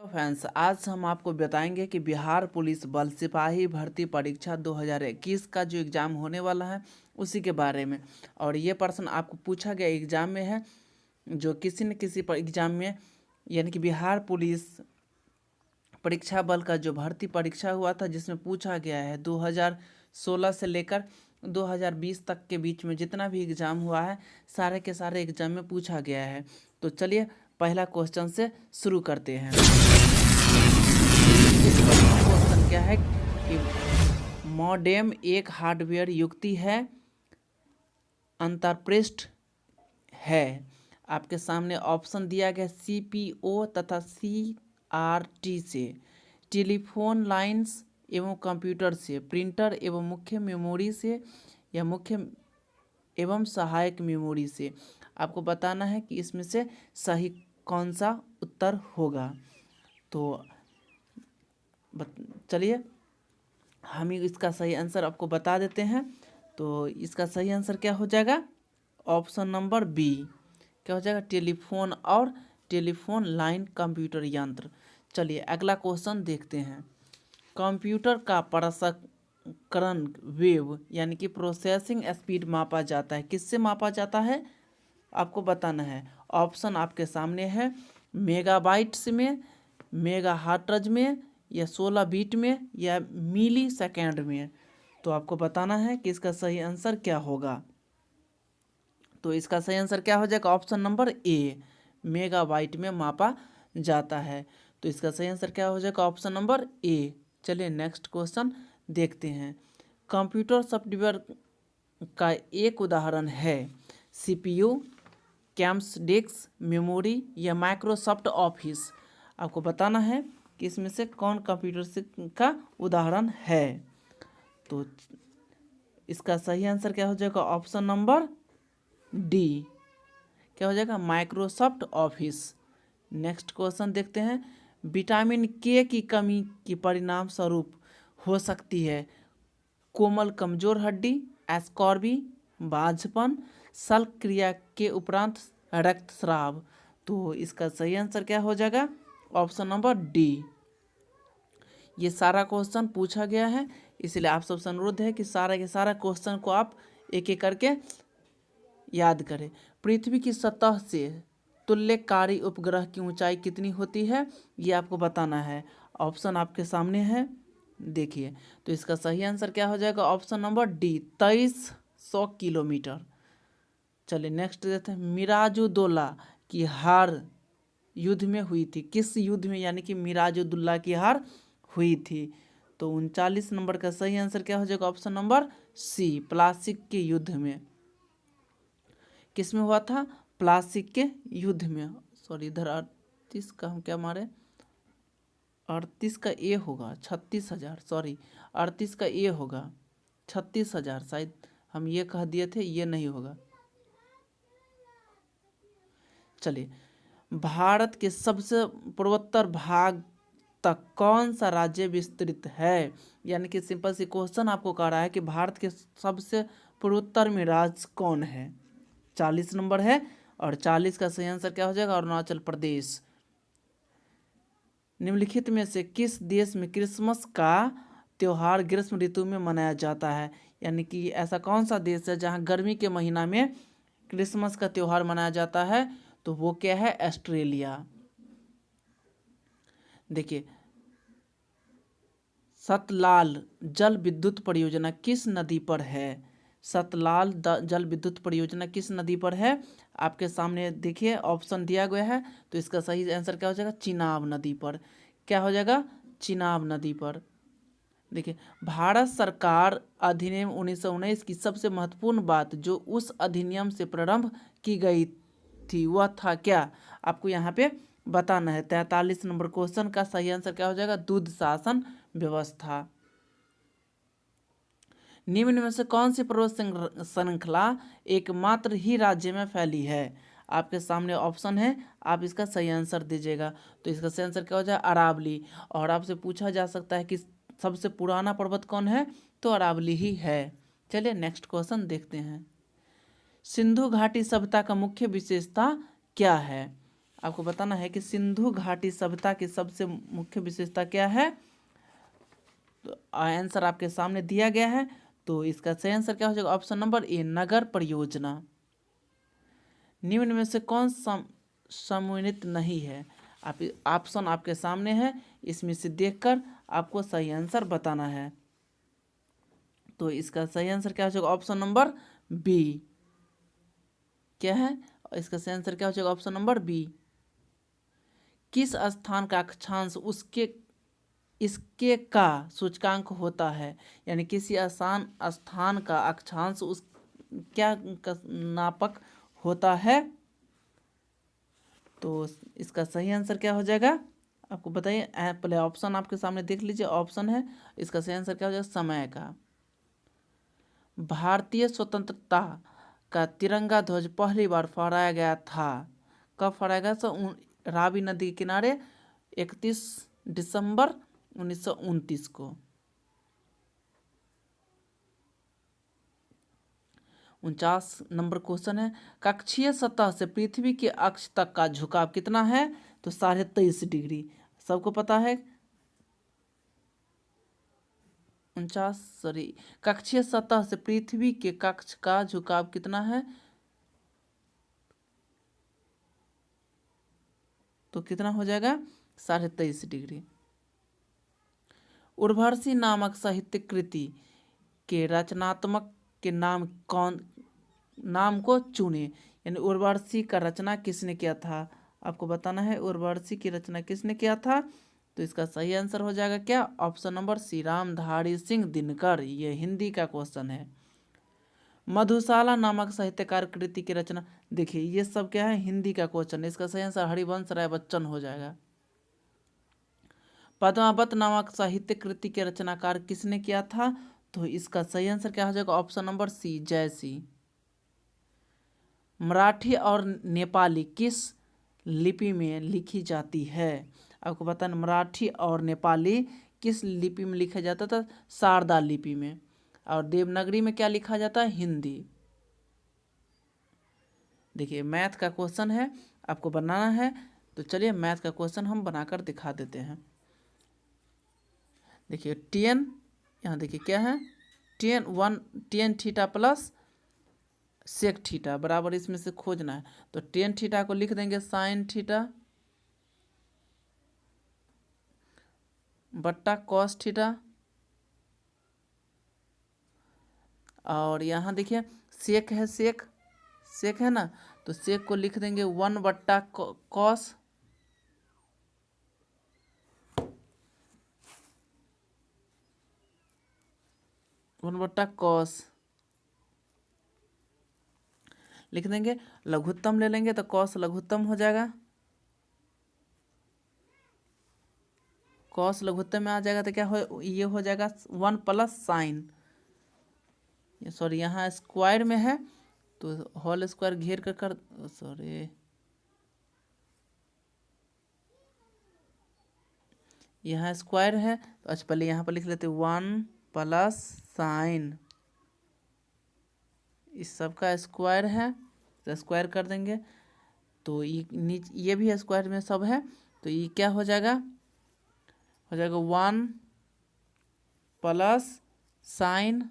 Friends, आज हम आपको बताएंगे कि बिहार पुलिस बल सिपाही भर्ती परीक्षा 2021 का जो एग्ज़ाम होने वाला है उसी के बारे में। और ये प्रश्न आपको पूछा गया एग्ज़ाम में है, जो किसी न किसी पर एग्ज़ाम में, यानी कि बिहार पुलिस परीक्षा बल का जो भर्ती परीक्षा हुआ था, जिसमें पूछा गया है 2016 से लेकर 2020 तक के बीच में जितना भी एग्ज़ाम हुआ है सारे के सारे एग्ज़ाम में पूछा गया है। तो चलिए पहला क्वेश्चन से शुरू करते हैं। क्वेश्चन क्या है कि मॉडेम एक हार्डवेयर युक्ति है, अंतरपृष्ठ है। आपके सामने ऑप्शन दिया गया सीपीओ तथा सीआरटी से, टेलीफोन लाइंस एवं कंप्यूटर से, प्रिंटर एवं मुख्य मेमोरी से, या मुख्य एवं सहायक मेमोरी से। आपको बताना है कि इसमें से सही कौन सा उत्तर होगा। तो चलिए हम इसका सही आंसर आपको बता देते हैं। तो इसका सही आंसर क्या हो जाएगा? Option number B. क्या हो जाएगा? टेलीफोन और टेलीफोन लाइन कंप्यूटर यंत्र। चलिए अगला क्वेश्चन देखते हैं। कंप्यूटर का प्रसंस्करण वेव यानी कि प्रोसेसिंग स्पीड मापा जाता है, किससे मापा जाता है? आपको बताना है। ऑप्शन आपके सामने है, मेगाबाइट्स में, मेगाहर्ट्ज में, या 16 बीट में, या मिली सेकेंड में। तो आपको बताना है कि इसका सही आंसर क्या होगा। तो इसका सही आंसर क्या हो जाएगा? ऑप्शन नंबर ए, मेगाबाइट में मापा जाता है। तो इसका सही आंसर क्या हो जाएगा? Option number A. चलिए नेक्स्ट क्वेश्चन देखते हैं। कंप्यूटर सॉफ्टवेयर का एक उदाहरण है सीपीयू, कैम्स डिस्क, मेमोरी, या माइक्रोसॉफ्ट ऑफिस। आपको बताना है कि इसमें से कौन कंप्यूटर का उदाहरण है। तो इसका सही आंसर क्या हो जाएगा? Option number D. क्या हो जाएगा? Microsoft office. नेक्स्ट क्वेश्चन देखते हैं। विटामिन के की कमी के परिणाम स्वरूप हो सकती है कोमल कमजोर हड्डी, एस्कॉर्बी, बाझपन, शल्क क्रिया के उपरांत रक्तस्राव। तो इसका सही आंसर क्या हो जाएगा? Option number D. ये सारा क्वेश्चन पूछा गया है, इसलिए आप सबसे अनुरोध है कि सारा के सारा क्वेश्चन को आप एक एक करके याद करें। पृथ्वी की सतह से तुल्यकारी उपग्रह की ऊंचाई कितनी होती है, ये आपको बताना है। ऑप्शन आपके सामने है, देखिए। तो इसका सही आंसर क्या हो जाएगा? Option number D, 2300 kilometre. चलिए नेक्स्ट देखते हैं। मिराजुद्दौला की हार युद्ध में हुई थी, किस युद्ध में, यानी कि मिराजुद्दौला की हार हुई थी? तो 39 नंबर का सही आंसर क्या हो जाएगा? ऑप्शन नंबर सी, प्लासी के युद्ध में। किस में हुआ था? प्लासी के युद्ध में। सॉरी, इधर 38 का हम क्या मारे, 38 का ए होगा, 36,000। सॉरी, 38 का ए होगा, 36,000। शायद हम ये कह दिए थे, ये नहीं होगा। चलिए, भारत के सबसे पूर्वोत्तर भाग तक कौन सा राज्य विस्तृत है? यानी कि सिंपल सी क्वेश्चन आपको कह रहा है कि भारत के सबसे पूर्वोत्तर में राज्य कौन है। 40 नंबर है, और 40 का सही आंसर क्या हो जाएगा? अरुणाचल प्रदेश। निम्नलिखित में से किस देश में क्रिसमस का त्यौहार ग्रीष्म ऋतु में मनाया जाता है? यानी कि ऐसा कौन सा देश है जहां गर्मी के महीना में क्रिसमस का त्यौहार मनाया जाता है? तो वो क्या है? ऑस्ट्रेलिया। देखिए, सतलाल जल विद्युत परियोजना किस नदी पर है? सतलाल जल विद्युत परियोजना किस नदी पर है? आपके सामने देखिए ऑप्शन दिया गया है। तो इसका सही आंसर क्या हो जाएगा? चिनाब नदी पर। क्या हो जाएगा? चिनाब नदी पर। देखिए, भारत सरकार अधिनियम 1919 की सबसे महत्वपूर्ण बात जो उस अधिनियम से प्रारंभ की गई थी वह था क्या? आपको यहाँ पे बताना है। 43 नंबर क्वेश्चन का सही आंसर क्या हो जाएगा? दूध शासन व्यवस्था। निम्न में से कौन सी पर्वत श्रृंखला एकमात्र ही राज्य में फैली है? आपके सामने ऑप्शन है, आप इसका सही आंसर दीजिएगा। तो इसका सही आंसर क्या हो जाए? अरावली। और आपसे पूछा जा सकता है कि सबसे पुराना पर्वत कौन है? तो अरावली ही है। चलिए नेक्स्ट क्वेश्चन देखते हैं। सिंधु घाटी सभ्यता का मुख्य विशेषता क्या है? आपको बताना है कि सिंधु घाटी सभ्यता की सबसे मुख्य विशेषता क्या है। तो आंसर आपके सामने दिया गया है, तो इसका सही आंसर क्या हो जाएगा, ऑप्शन नंबर ए, नगर परियोजना। निम्न में से कौन सम्मिलित नहीं है। आप ऑप्शन आपके सामने है, इसमें से देखकर आपको सही आंसर बताना है। तो इसका सही आंसर क्या हो जाएगा, ऑप्शन नंबर बी। क्या है इसका सही आंसर, क्या हो जाएगा, ऑप्शन नंबर बी। किस स्थान का अक्षांश उसके इसके का सूचकांक होता है। यानी किसी आसान स्थान का अक्षांश उस क्या का नापक होता है। तो इसका सही आंसर क्या हो जाएगा, आपको बताइए। पहले ऑप्शन आपके सामने देख लीजिए, ऑप्शन है, इसका सही आंसर क्या हो जाएगा, समय का। भारतीय स्वतंत्रता का तिरंगा ध्वज पहली बार फहराया गया था, कब फहराया गया, तो रावी नदी के किनारे 31 दिसंबर 1929 को। 49 नंबर क्वेश्चन है, कक्षीय सतह से पृथ्वी के अक्ष तक का झुकाव कितना है, तो 23.5 डिग्री। सबको पता है। 49 सॉरी, कक्षीय सतह से पृथ्वी के कक्ष का झुकाव कितना है, तो कितना हो जाएगा, 23.5 डिग्री। उर्वशी नामक साहित्य कृति के रचनात्मक के नाम को चुने। यानी उर्वशी का रचना किसने किया था, आपको बताना है उर्वशी की रचना किसने किया था। तो इसका सही आंसर हो जाएगा क्या, option number C, Ramdhari Singh Dinkar. ये हिंदी का क्वेश्चन है। मधुशाला नामक साहित्यकार कृति की रचना, देखिए ये सब क्या है, हिंदी का क्वेश्चन है। इसका सही आंसर हरिवंश राय बच्चन हो जाएगा। पद्मावत नामक साहित्य कृति के रचनाकार किसने किया था, तो इसका सही आंसर क्या हो जाएगा, option number C, Jayasi. Marathi और नेपाली किस लिपि में लिखी जाती है, आपको बताना। मराठी और नेपाली किस लिपि में लिखा जाता था, शारदा लिपि में। और देवनागरी में क्या लिखा जाता है, हिंदी। देखिए मैथ का क्वेश्चन है, आपको बनाना है। तो चलिए मैथ का क्वेश्चन हम बनाकर दिखा देते हैं। देखिए tan, यहाँ देखिए क्या है, tan theta plus sec theta बराबर, इसमें से खोजना है। तो tan थीटा को लिख देंगे साइन थीटा बट्टा कॉस थीटा। और यहाँ देखिए सेक है, सेक है ना, तो सेक को लिख देंगे 1 बट्टा कॉस। लिख देंगे। लघुत्तम ले लेंगे तो कॉस लघुत्तम हो जाएगा, कॉस लघुत्तम में आ जाएगा तो क्या हो, ये हो जाएगा 1 प्लस साइन। सॉरी यहाँ स्क्वायर में है, तो होल स्क्वायर घेर कर सॉरी, यहाँ स्क्वायर है तो अच्छा पहले यहाँ पर लिख लेते 1 प्लस साइन, इस सब का स्क्वायर है तो स्क्वायर कर देंगे। तो ये भी स्क्वायर में सब है, तो ये क्या हो जाएगा, 1 प्लस साइन,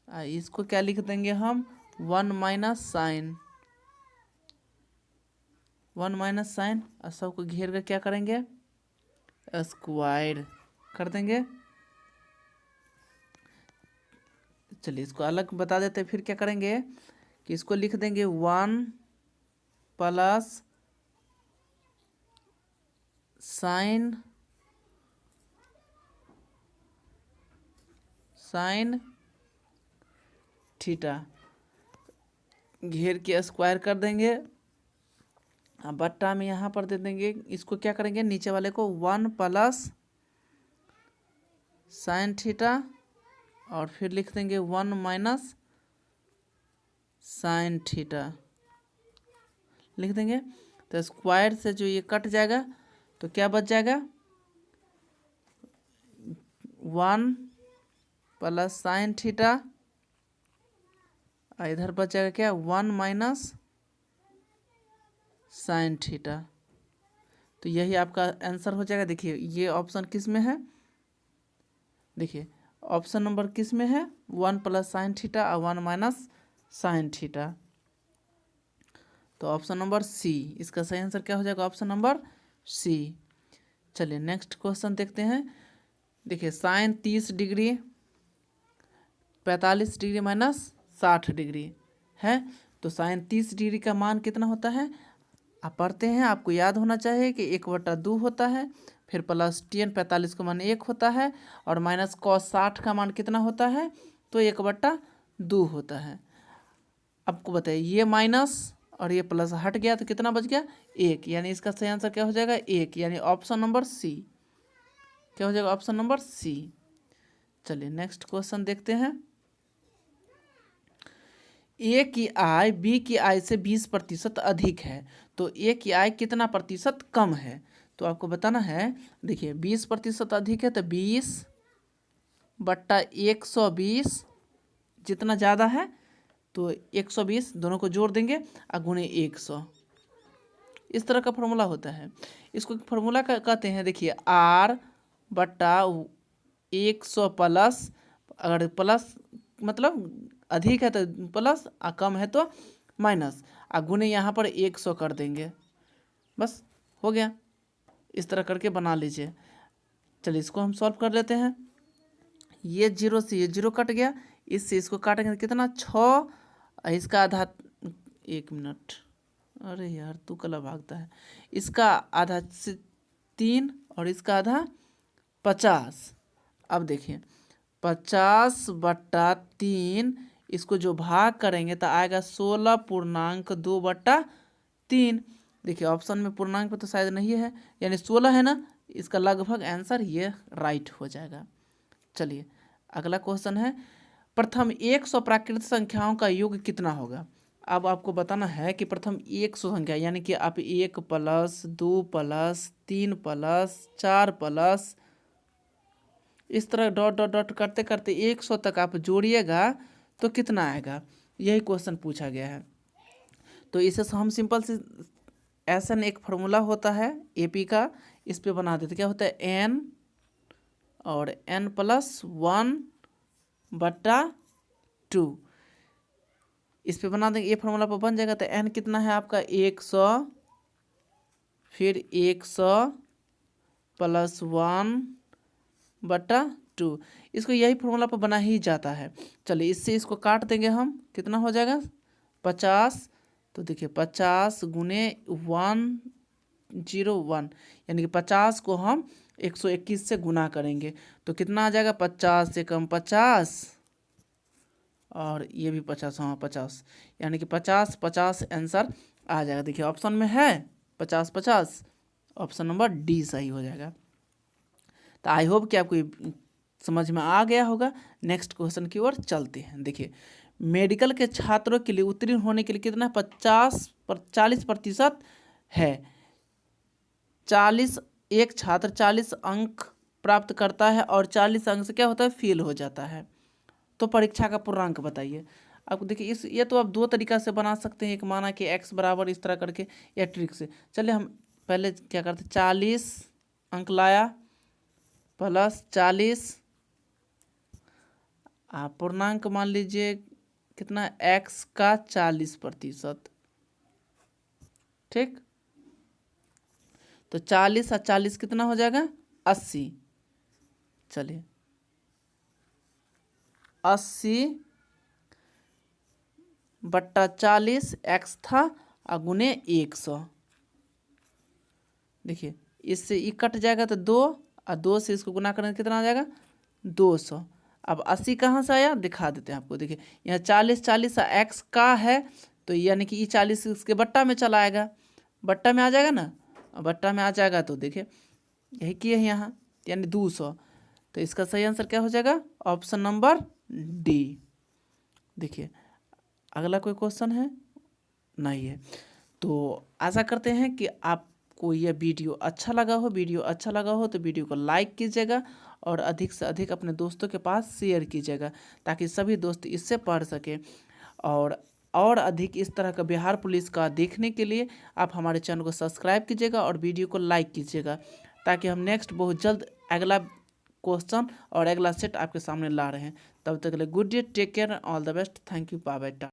इसको क्या लिख देंगे हम, 1 माइनस साइन, 1 माइनस साइन। और सबको घेर कर क्या करेंगे, स्क्वायर कर देंगे। चलिए इसको अलग बता देते, फिर क्या करेंगे कि इसको लिख देंगे 1 प्लस साइन थीटा, घेर के स्क्वायर कर देंगे। बट्टा में यहाँ पर दे देंगे, इसको क्या करेंगे, नीचे वाले को 1 प्लस साइन थीटा, और फिर लिख देंगे 1 माइनस साइन थीटा लिख देंगे। तो स्क्वायर से जो ये कट जाएगा तो क्या बच जाएगा, 1 प्लस साइन थीटा, इधर बच जाएगा क्या, 1 माइनस साइन थीटा। तो यही आपका आंसर हो जाएगा। देखिए ये ऑप्शन किस में है, देखिए ऑप्शन नंबर किस में है, 1 प्लस साइन थीटा और 1 माइनस साइन थीटा। तो ऑप्शन नंबर सी, इसका सही आंसर क्या हो जाएगा, ऑप्शन नंबर सी। चलिए नेक्स्ट क्वेश्चन देखते हैं। देखिए sine 30 degree 45 degree minus 60 degree है। तो साइन 30 डिग्री का मान कितना होता है, आप पढ़ते हैं, आपको याद होना चाहिए कि 1/2 होता है, फिर प्लस tan 45 का मान 1 होता है, और माइनस कॉस 60 का मान कितना होता है, तो 1/2 होता है। आपको बताइए ये माइनस और ये प्लस हट गया तो कितना बच गया, 1, यानी इसका सही आंसर क्या हो जाएगा, 1, यानी ऑप्शन नंबर सी। क्या हो जाएगा, ऑप्शन नंबर सी। चलिए नेक्स्ट क्वेश्चन देखते हैं। ए की आय बी की आय से 20% अधिक है, तो ए की आय कितना प्रतिशत कम है। तो आपको बताना है, देखिए 20% अधिक है तो 20/120, जितना ज़्यादा है तो 120 दोनों को जोड़ देंगे और गुणे 100। इस तरह का फॉर्मूला होता है। इसको फॉर्मूला कहते हैं, देखिए R/100 प्लस, अगर प्लस मतलब अधिक है तो प्लस और कम है तो माइनस, और गुणे यहाँ पर 100 कर देंगे, बस हो गया। इस तरह करके बना लीजिए। चलिए इसको हम सॉल्व कर लेते हैं। ये 0 से ये 0 कट गया, इससे इसको काटेंगे तो कितना 6, इसका आधा, 1 मिनट, अरे यार तू कला भागता है, इसका आधा से 3 और इसका आधा 50। अब देखिए 50/3, इसको जो भाग करेंगे तो आएगा 16.2/3। देखिए ऑप्शन में पूर्णांक पे तो शायद नहीं है, यानी 16 है ना, इसका लगभग आंसर ये राइट हो जाएगा। चलिए अगला क्वेश्चन है, प्रथम 100 प्राकृतिक संख्याओं का योग कितना होगा। अब आपको बताना है कि प्रथम 100 संख्या, यानी कि आप 1 प्लस 2 प्लस 3 प्लस 4 प्लस इस तरह डॉट डॉट डॉट करते करते 100 तक आप जोड़िएगा तो कितना आएगा, यही क्वेश्चन पूछा गया है। तो इसे हम सिंपल से ऐसा एक फार्मूला होता है एपी का, इस पे बना देते, क्या होता है n और n+1/2, इस पे बना देंगे, ये फार्मूला पर बन जाएगा। तो n कितना है आपका 100, फिर 100 + 1/2, इसको यही फार्मूला पर बना ही जाता है। चलिए इससे इसको काट देंगे हम, कितना हो जाएगा 50। तो देखिए 50 गुने 101, यानी कि 50 को हम 121 से गुना करेंगे तो कितना आ जाएगा, 50 से कम 50 और ये भी 50, हाँ 50, यानी कि 50/50 आंसर आ जाएगा। देखिए ऑप्शन में है 50/50, ऑप्शन नंबर डी सही हो जाएगा। तो आई होप कि आपको समझ में आ गया होगा। नेक्स्ट क्वेश्चन की ओर चलते हैं। देखिए मेडिकल के छात्रों के लिए उत्तीर्ण होने के लिए कितना 40% है। 40, एक छात्र 40 अंक प्राप्त करता है और 40 अंक से क्या होता है, फेल हो जाता है, तो परीक्षा का पूर्णांक बताइए। आपको देखिए ये तो आप दो तरीका से बना सकते हैं, एक माना कि x बराबर इस तरह करके, या ट्रिक से। चलिए हम पहले क्या करते, 40 अंक लाया प्लस 40, आप पूर्णांक मान लीजिए कितना, x का 40%, ठीक। तो 40 और 40 कितना हो जाएगा 80। चलिए 80/40 x था और गुने 100। देखिए इससे ये कट जाएगा तो 2 और 2 से इसको गुना करेंगे कितना आ जाएगा 200। अब 80 कहाँ से आया दिखा देते हैं आपको। देखिए यहाँ 40 x का है, तो यानी कि ये 40 इसके बट्टा में चला आएगा, बट्टा में आ जाएगा ना, बट्टा में आ जाएगा तो देखिए यही किए हैं यहाँ, यानी 200। तो इसका सही आंसर क्या हो जाएगा, ऑप्शन नंबर डी। देखिए अगला कोई क्वेश्चन है नहीं है। तो आशा करते हैं कि आपको यह वीडियो अच्छा लगा हो। वीडियो अच्छा लगा हो तो वीडियो को लाइक कीजिएगा और अधिक से अधिक अपने दोस्तों के पास शेयर कीजिएगा, ताकि सभी दोस्त इससे पढ़ सकें। और और अधिक इस तरह का बिहार पुलिस का देखने के लिए आप हमारे चैनल को सब्सक्राइब कीजिएगा और वीडियो को लाइक कीजिएगा, ताकि हम नेक्स्ट बहुत जल्द अगला क्वेश्चन और अगला सेट आपके सामने ला रहे हैं। तब तक के लिए good day, take care, all the best, thank you, bye bye.